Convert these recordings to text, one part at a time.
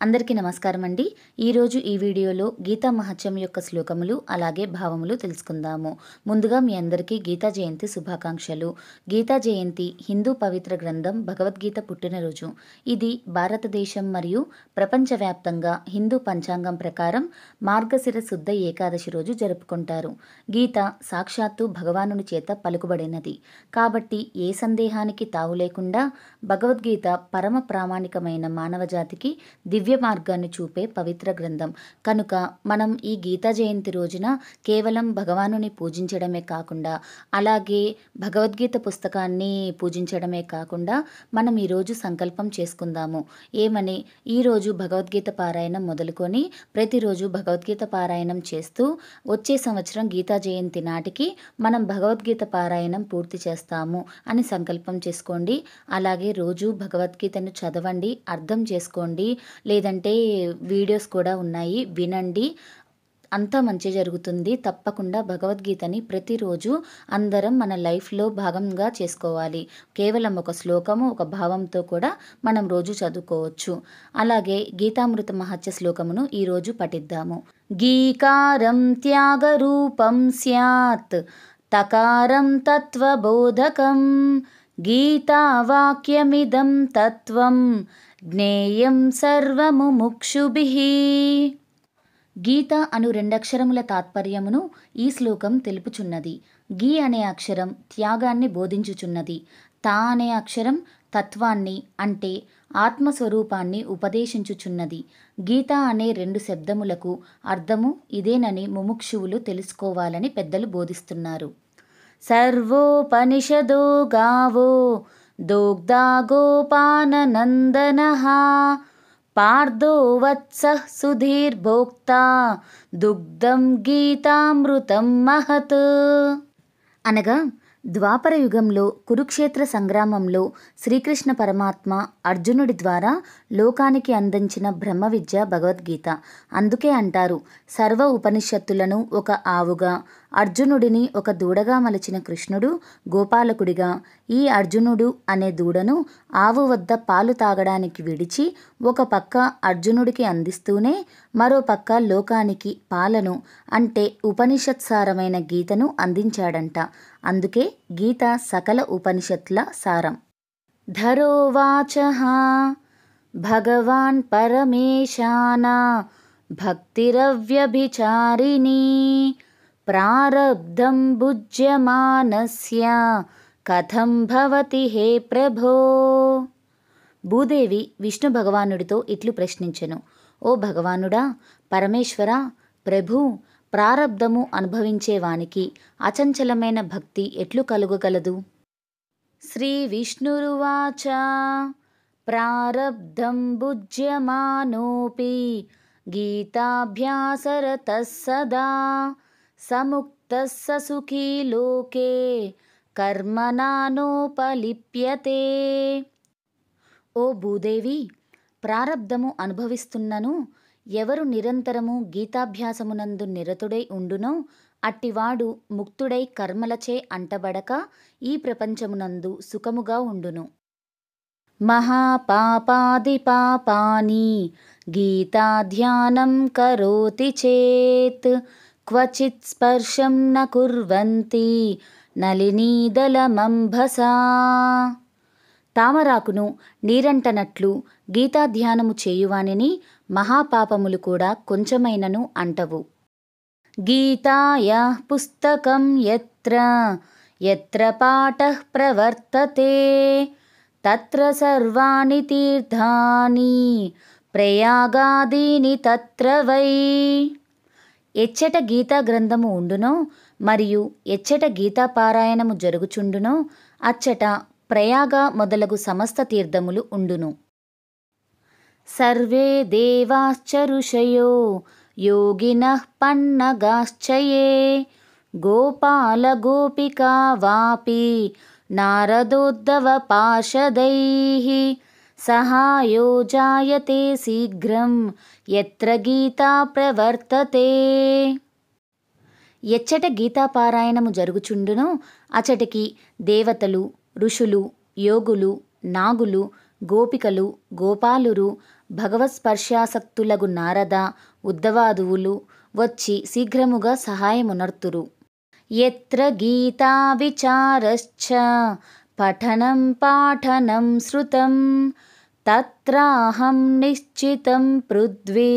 అందరికీ నమస్కారం అండి. ఈరోజు ఈ వీడియోలో గీతా మహత్యం యొక్క శ్లోకములు అలాగే భావములు తెలుసుకుందాము. ముందుగా మీ అందరికీ గీతా జయంతి శుభాకాంక్షలు. గీతా జయంతి హిందూ పవిత్ర గ్రంథం భగవద్గీత పుట్టినరోజు. ఇది భారతదేశం మరియు ప్రపంచవ్యాప్తంగా హిందూ పంచాంగం ప్రకారం మార్గశిర శుద్ధ ఏకాదశి రోజు జరుపుకుంటారు. గీత సాక్షాత్తు భగవానుని చేత పలుకుబడినది కాబట్టి ఏ సందేహానికి తావు లేకుండా భగవద్గీత పరమ ప్రామాణికమైన మానవజాతికి దివ్య మార్గాన్ని చూపే పవిత్ర గ్రంథం కనుక మనం ఈ గీతా జయంతి రోజున కేవలం భగవానుని పూజించడమే కాకుండా అలాగే భగవద్గీత పుస్తకాన్ని పూజించడమే కాకుండా మనం ఈరోజు సంకల్పం చేసుకుందాము. ఏమని ఈరోజు భగవద్గీత పారాయణం మొదలుకొని ప్రతిరోజు భగవద్గీత పారాయణం చేస్తూ వచ్చే సంవత్సరం గీతా జయంతి నాటికి మనం భగవద్గీత పారాయణం పూర్తి చేస్తాము అని సంకల్పం చేసుకోండి. అలాగే రోజు భగవద్గీతను చదవండి, అర్థం చేసుకోండి, లేదంటే వీడియోస్ కూడా ఉన్నాయి, వినండి. అంతా మంచి జరుగుతుంది. తప్పకుండా భగవద్గీతని ప్రతిరోజు అందరం మన లైఫ్లో భాగంగా చేసుకోవాలి. కేవలం ఒక శ్లోకము ఒక భావంతో కూడా మనం రోజు చదువుకోవచ్చు. అలాగే గీతామృత మహత్య శ్లోకమును ఈరోజు పఠిద్దాము. గీకారం త్యాగరూపం స్యాత్ తకారం తత్వబోధకం గీతావాక్యమిదం తత్వం జ్ఞేయం సర్వముముక్షుభిః. గీత అను రెండక్షరముల తాత్పర్యమును ఈ శ్లోకం తెలుపుచున్నది. గీ అనే అక్షరం త్యాగాన్ని బోధించుచున్నది. తా అనే అక్షరం తత్వాన్ని అంటే ఆత్మస్వరూపాన్ని ఉపదేశించుచున్నది. గీత అనే రెండు శబ్దములకు అర్థము ఇదేనని ముముక్షువులు తెలుసుకోవాలని పెద్దలు బోధిస్తున్నారు. సర్వోపనిషదో గావో దోగ్ధా గోపాననందనః పార్థో వత్సః సుధీర్భోక్తా దుగ్ధం గీతామృతం మహత్. అనగా ద్వాపర యుగంలో కురుక్షేత్ర సంగ్రామంలో శ్రీకృష్ణ పరమాత్మ అర్జునుడి ద్వారా లోకానికి అందించిన బ్రహ్మ విద్య భగవద్గీత. అందుకే అంటారు, సర్వ ఉపనిషత్తులను ఒక ఆవుగా, అర్జునుడిని ఒక దూడగా మలచిన కృష్ణుడు గోపాలకుడిగా ఈ అర్జునుడు అనే దూడను ఆవు వద్ద పాలు తాగడానికి విడిచి ఒక పక్క అర్జునుడికి అందిస్తూనే మరో పక్క లోకానికి పాలను అంటే ఉపనిషత్సారమైన గీతను అందించాడంట. అందుకే గీత సకల ఉపనిషత్ల సారం. ధరోవాచః భగవాన్ పరమేశానా భక్తిరవ్యభిచారిణీ ప్రారబ్ధం భుజ్యమానస్య కథం భవతి హే ప్రభో. భూదేవి విష్ణు భగవానుడితో ఇట్లు ప్రశ్నించెను, ఓ భగవానుడా, పరమేశ్వర, ప్రభు, ప్రారబ్ధము అనుభవించేవానికి అచంచలమైన భక్తి ఎట్లు కలుగగలదు? శ్రీ విష్ణురువాచ ప్రారబ్ధం భుజ్యమానోపి గీతాభ్యాసరతః సదా సముక్తః స సుఖీ లోకే కర్మణానోపలిప్యతే. ఓ భూదేవి, ప్రారబ్ధము అనుభవిస్తున్నను ఎవరు నిరంతరము గీతాభ్యాసమునందు నిరతుడై ఉండునో అట్టివాడు ముక్తుడై కర్మలచే అంటబడక ఈ ప్రపంచమునందు సుఖముగా ఉండును. మహాపాపాది పాపాని గీతాధ్యానం కరోతి చేత్ క్వచిత్ స్పర్శం న కుర్వంతి నళినీదళమంబసా. తామరాకును నీరంటనట్లు గీతాధ్యానము చేయువానిని మహాపాపములు కూడా కొంచెమైనను అంటవు. గీతాయాః పుస్తకం యత్ర యత్ర పాఠః ప్రవర్తతే తత్ర సర్వాణి తీర్థాని ప్రయాగాదీని తత్ర వై. ఎచ్చట గీతా గ్రంథము ఉండునో మరియు ఎచ్చట గీతా పారాయణము జరుగుచుండునో అచ్చట ప్రయాగ మొదలగు సమస్త తీర్థములు ఉండును. సర్వే దేవాశ్చ ఋషయో యోగినః పన్నగాశ్చయే గోపాల గోపికా వాపి నారదోద్ధవ పార్షదైః సహాయో జాయతే శీఘ్రం యత్ర గీతా ప్రవర్తతే. ఎచ్చట గీతా పారాయణము జరుగుచుండునో అచటికి దేవతలు, ఋషులు, యోగులు, నాగులు, గోపికలు, గోపాలురు, భగవత్స్పర్శాసక్తులగు నారద ఉద్ధవాదువులు వచ్చి శీఘ్రముగా సహాయమునర్తురు. యత్ర గీతా విచారశ్చ పఠనం పాఠనం శృతం తత్రాహం నిశ్చితం పృథ్వీ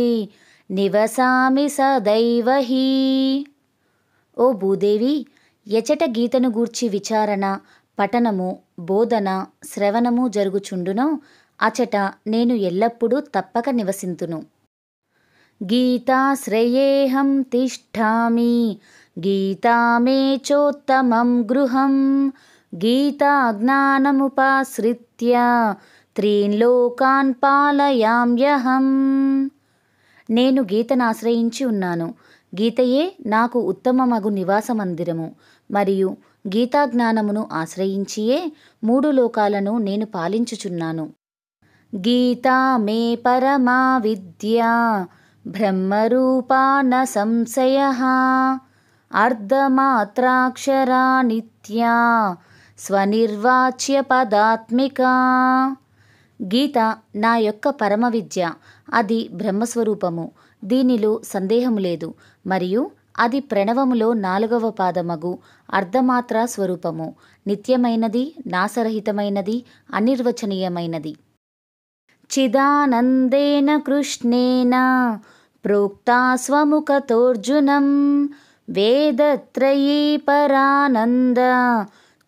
నివసామి సదైవ హి. ఓ భూదేవి, ఎచట గీతను గూర్చి విచారణ, పఠనము, బోధన, శ్రవణము జరుగుచుండునో అచట నేను ఎల్లప్పుడూ తప్పక నివసింతును. గీతాశ్రయేహం తిష్ఠామి గీతా మే చోత్తమం గృహం గీతా జ్ఞానముపాశ్రిత్య త్రీన్ లోకాన్ పాలయామ్యహం. నేను గీతను ఆశ్రయించి ఉన్నాను. గీతయే నాకు ఉత్తమమగు నివాస మందిరము. మరియు గీతా జ్ఞానమును ఆశ్రయించియే 3 లోకాలను నేను పాలించుచున్నాను. గీతా మే పరమా విద్యా బ్రహ్మరూపా న సంశయః అర్ధమాత్రాక్షరా నిత్యా స్వనిర్వాచ్య పదాత్మికా. గీత నా యొక్క పరమ విద్య. అది బ్రహ్మస్వరూపము, దీనిలో సందేహము లేదు. మరియు అది ప్రణవములో 4వ పాదమగు అర్ధమాత్రా స్వరూపము, నిత్యమైనది, నాశరహితమైనది, అనిర్వచనీయమైనది. చిదానందేన కృష్ణేన ప్రోక్తా స్వముఖతోర్జునం వేదత్రయీ పరానంద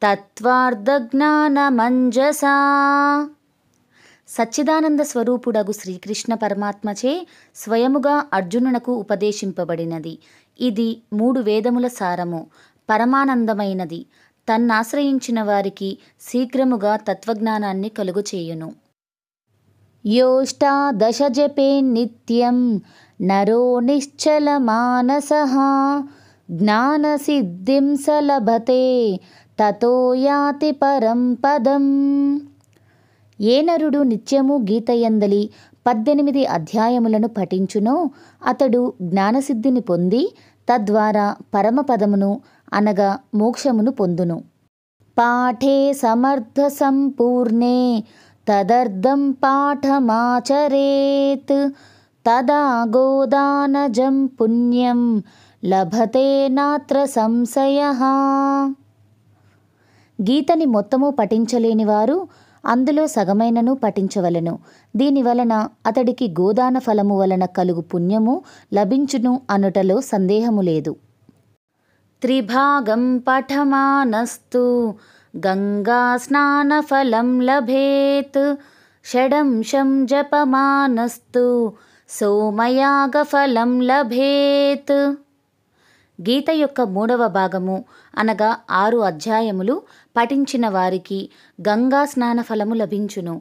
తత్వార్థజ్ఞానమంజసా. సచ్చిదానంద స్వరూపుడగు శ్రీకృష్ణ పరమాత్మచే స్వయముగా అర్జునునకు ఉపదేశింపబడినది. ఇది 3 వేదముల సారము, పరమానందమైనది. తన్నాశ్రయించిన వారికి శీఘ్రముగా తత్వజ్ఞానాన్ని కలుగుచేయును. యోష్టాదశ జపే నిత్యం నరో నిశ్చల మానసః జ్ఞానసిద్ధిం సలభతే తతో యాతి పరం పదం. ఏ నరుడు నిత్యము గీతయందలి 18 అధ్యాయములను పఠించునో అతడు జ్ఞానసిద్ధిని పొంది తద్వారా పరమపదమును అనగా మోక్షమును పొందును. పాఠే సమర్థ సంపూర్ణే తదర్థం పాఠమాచరేత్ తదా గోదానజం పుణ్యం లభతే నాత్ర సంశయః. గీతని మొత్తము పఠించలేని వారు అందులో సగమైనను పఠించవలెను. దీనివలన అతడికి గోదాన ఫలము వలన కలుగు పుణ్యము లభించును అనుటలో సందేహము లేదు. త్రిభాగం పఠమానస్తు గంగా స్నాన ఫలం లభేత్ షడంశం జపమానస్తు సోమయాగ ఫలం లభేత్. గీత యొక్క 3వ భాగము అనగా 6 అధ్యాయములు పఠించిన వారికి గంగా స్నాన ఫలము లభించును.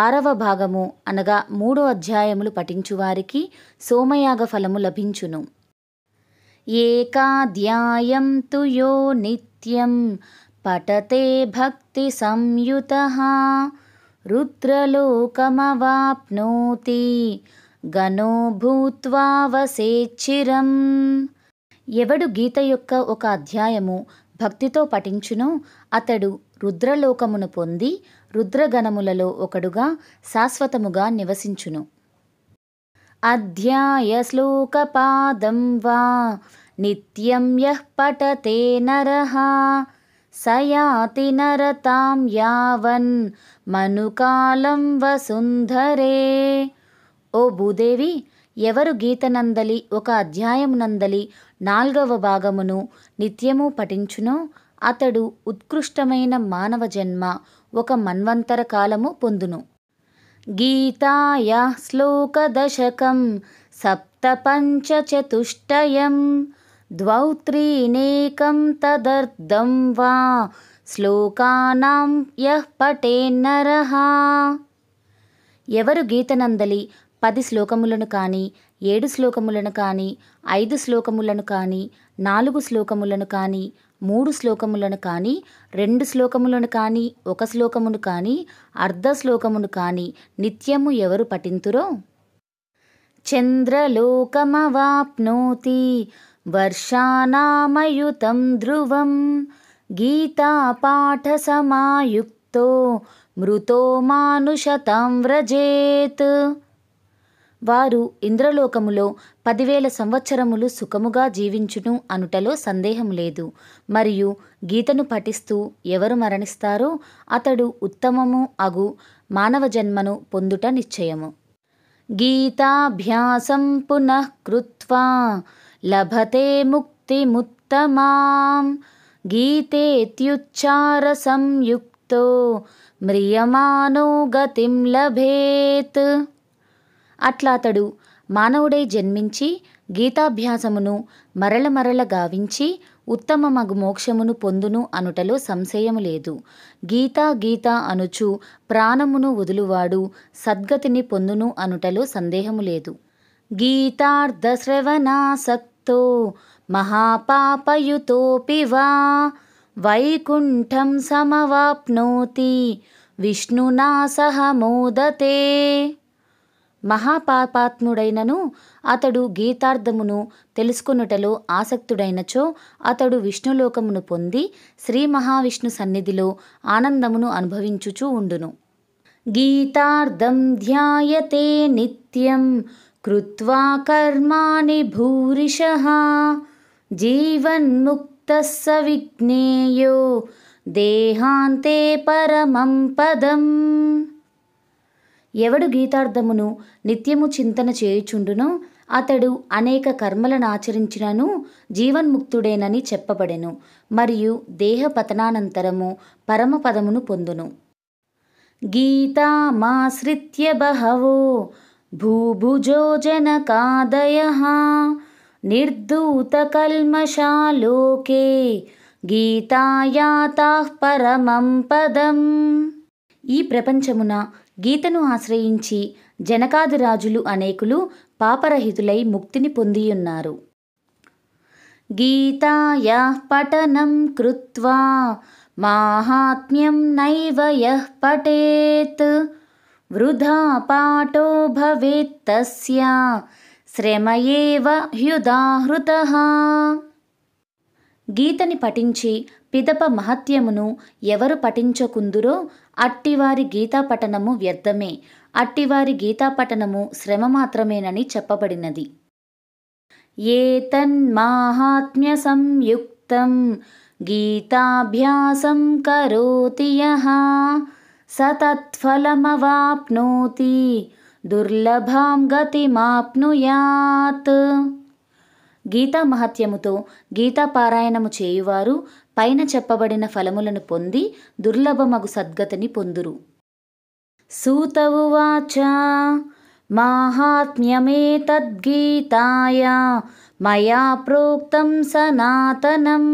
6వ భాగము అనగా 3 అధ్యాయములు పఠించువారికి సోమయాగ ఫలము లభించును. ఏకాధ్యాయం తు యో నిత్యం పఠతే భక్తి సంయుతః రుద్రలోకమవాప్నోతి గణో భూత్వా వసేచ్చిరం. ఎవడు గీత యొక్క ఒక అధ్యాయము భక్తితో పఠించునో అతడు రుద్రలోకమును పొంది రుద్రగణములలో ఒకడుగా శాశ్వతముగా నివసించును. అధ్యాయ శ్లోకపాదం వా నిత్యం యః పఠతే నరః సయాతి నరతాం యావన్ మనుకాలం వసుంధరే. ఓ భూదేవి, ఎవరు గీతనందలి ఒక అధ్యాయమునందలి 4వ భాగమును నిత్యము పఠించునో అతడు ఉత్కృష్టమైన మానవ జన్మ ఒక మన్వంతర కాలము పొందును. గీతాయా శ్లోకదశకం సప్తపంచచతుష్టయం ద్వౌ త్రీనేకం తదర్థం వా శ్లోకానాం యః పఠేన్నరః. ఎవరు గీతనందలి 10 శ్లోకములను కానీ 7 శ్లోకములను కానీ 5 శ్లోకములను కానీ 4 శ్లోకములను కానీ 3 శ్లోకములను కానీ 2 శ్లోకములను కానీ 1 శ్లోకమును కానీ అర్ధ శ్లోకమును కానీ నిత్యము ఎవరు పఠింతురో చంద్రలోకమవాప్నోతి వర్షానామయుతం ధ్రువం గీతాపాఠ సమాయుక్తో మృతో మానుషతాం వ్రజేత్. వారు ఇంద్రలోకములో 10,000 సంవత్సరములు సుఖముగా జీవించును అనుటలో సందేహం లేదు. మరియు గీతను పఠిస్తూ ఎవరు మరణిస్తారో అతడు ఉత్తమము అగు మానవ జన్మను పొందుట నిశ్చయము. గీతాభ్యాసం పునః కృత్వా లభతే ముక్తిముత్తమాం గీతేత్యుచ్చార సంయుక్తో మ్రియమానో గతిం లభేత్. అట్లా అతడు మానవుడై జన్మించి గీతాభ్యాసమును మరల గావించి ఉత్తమమగు మోక్షమును పొందును అనుటలో సంశయము లేదు. గీత అనుచు ప్రాణమును వదులువాడు సద్గతిని పొందును అనుటలో సందేహము లేదు. గీతార్థశ్రవణాసక్తో మహాపాపయుతోపి వా వైకుంఠం సమవాప్నోతి విష్ణునా సహ మోదతే. మహాపాపాత్ముడైనను అతడు గీతార్థమును తెలుసుకొనుటలో ఆసక్తుడైనచో అతడు విష్ణులోకమును పొంది శ్రీ మహావిష్ణు సన్నిధిలో ఆనందమును అనుభవించుచూ ఉండును. గీతార్థం ధ్యాయతే నిత్యం కృత్వా కర్మాణి భూరిశః జీవన్ముక్తః స విజ్ఞేయో దేహాంతే పరమం పదం. ఎవడు గీతార్థమును నిత్యము చింతన చేయుచుండునో అతడు అనేక కర్మలను ఆచరించినను జీవన్ముక్తుడేనని చెప్పబడెను మరియు దేహ పతనానంతరము పరమపదమును పొందును. గీతామాశ్రిత్య బహవో భూభుజో జనకాదయః నిర్ధూతకల్మషా లోకే గీతాయాతాః పరమం పదం. ఈ ప్రపంచమున గీతను ఆశ్రయించి జనకాది రాజులు అనేకులు పాపరహితులై ముక్తిని పొందియున్నారు. గీతాయాః పఠనం కృత్వా మాహాత్మ్యం నైవ యః పఠేత్ వృధా పాఠో భవేత్ తస్య శ్రమ ఏవ హ్యుదాహృతః. గీతని పఠించి పిదప మహత్యమును ఎవరు పఠించకుందురో అట్టివారి గీతా పఠనము వ్యర్థమే. అట్టివారి గీతా పఠనము శ్రమ మాత్రమేనని చెప్పబడినది. ఏతన్మాహాత్మ్య సంయుక్తం గీతాభ్యాసం కరోతి యః స తత్ఫలమవాప్నోతి దుర్లభాం గతిమాప్నుయాత్. గీతా మహత్యముతో గీతా పారాయణము చేయువారు పైన చెప్పబడిన ఫలములను పొంది దుర్లభమగు సద్గతిని పొందురు. సూత ఉవాచ మాహాత్మ్యమేతద్గీతాయ మయా ప్రోక్తం సనాతనం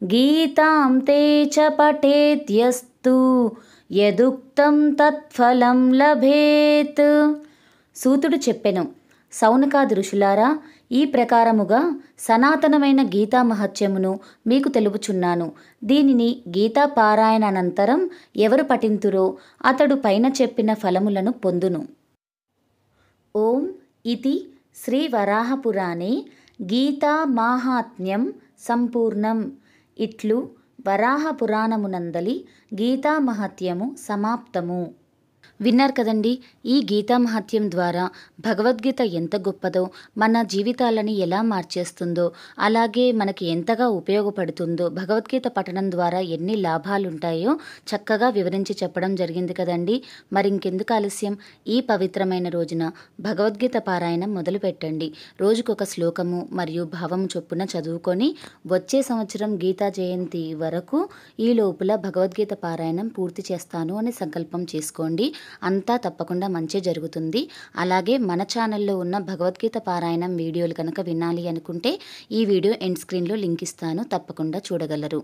గీతాం తే చ పఠేద్యస్తు యదుక్తం తత్ఫలం లభేత్. సూతుడు చెప్పెను, సౌనకాది ఋషులారా, ఈ ప్రకారముగా సనాతనమైన గీతా మహత్యమును మీకు తెలుపుచున్నాను. దీనిని గీతా పారాయణానంతరం ఎవరు పఠింతురో అతడు పైన చెప్పిన ఫలములను పొందును. ఓం ఇతి శ్రీ వరాహపురాణే గీతా మాహాత్మ్యం సంపూర్ణం. ఇట్లు వరాహ పురాణమునందలి గీతా మహత్యము సమాప్తము. విన్నారు కదండి. ఈ గీతా మహత్యం ద్వారా భగవద్గీత ఎంత గొప్పదో, మన జీవితాలని ఎలా మార్చేస్తుందో, అలాగే మనకి ఎంతగా ఉపయోగపడుతుందో, భగవద్గీత పఠనం ద్వారా ఎన్ని లాభాలు ఉంటాయో చక్కగా వివరించి చెప్పడం జరిగింది కదండి. మరి ఇంకెందుకు ఆలస్యం, ఈ పవిత్రమైన రోజున భగవద్గీత పారాయణం మొదలుపెట్టండి. రోజుకొక శ్లోకము మరియు భావము చొప్పున చదువుకొని వచ్చే సంవత్సరం గీతా జయంతి వరకు ఈ లోపల భగవద్గీత పారాయణం పూర్తి చేస్తాను అని సంకల్పం చేసుకోండి. అంతా తప్పకుండా మంచి జరుగుతుంది. అలాగే మన ఛానల్లో ఉన్న భగవద్గీత పారాయణం వీడియోలు కనుక వినాలి అనుకుంటే ఈ వీడియో ఎండ్ స్క్రీన్లో లింక్ ఇస్తాను, తప్పకుండా చూడగలరు.